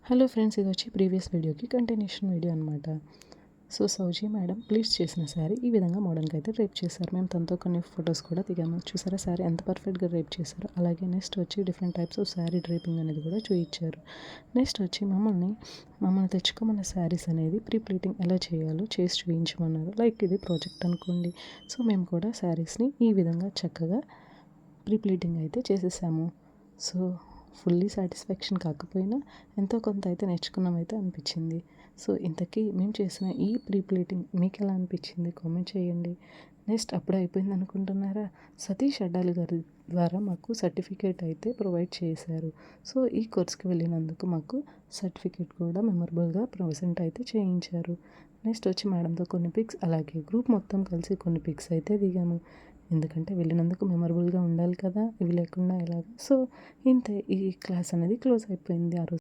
Hello friends, ఇది వచ్చి previous వీడియోకి కంటిన్యూషన్ వీడియో అనమాట. సో సౌజీ మేడం ప్లీట్స్ చేసిన శారీ ఈ విధంగా మోడల్కి అయితే రేప్ చేశారు. మేము తనతో కొన్ని ఫొటోస్ కూడా దిగాము. చూసారా శారీ ఎంత పర్ఫెక్ట్గా రేప్ చేశారు. అలాగే నెక్స్ట్ వచ్చి different types of sari draping అనేది కూడా చూపించారు. నెక్స్ట్ వచ్చి మమ్మల్ని తెచ్చుకోమన్న శారీస్ అనేది ప్రీ ప్లీటింగ్ ఎలా చేయాలో చేసి చూపించమన్నారు. లైక్ ఇది ప్రాజెక్ట్ అనుకోండి. సో మేము కూడా శారీస్ని ఈ విధంగా చక్కగా ప్రీ ప్లీటింగ్ అయితే చేసేసాము. సో ఫుల్లీ సాటిస్ఫాక్షన్ కాకపోయినా ఎంతో కొంత అయితే నేర్చుకున్నామైతే అనిపించింది. సో ఇంతకీ మేము చేసిన ఈ ప్రీ ప్లీటింగ్ మీకు ఎలా అనిపించింది కామెంట్ చేయండి. నెక్స్ట్ అప్పుడే అయిపోయింది అనుకుంటున్నారా? సతీష్ అడ్డాలి గారి ద్వారా మాకు సర్టిఫికేట్ అయితే ప్రొవైడ్ చేశారు. సో ఈ కోర్స్కి వెళ్ళినందుకు మాకు సర్టిఫికేట్ కూడా మెమరబుల్గా ప్రజెంట్ అయితే చేయించారు. నెక్స్ట్ వచ్చి మేడంతో కొన్ని పిక్స్, అలాగే గ్రూప్ మొత్తం కలిసి కొన్ని పిక్స్ అయితే దిగాము. ఎందుకంటే వెళ్ళినందుకు మెమరబుల్గా ఉండాలి కదా, ఇవి లేకుండా ఎలాగ. సో ఇంతే, ఈ క్లాస్ అనేది క్లోజ్ అయిపోయింది ఆ రోజు.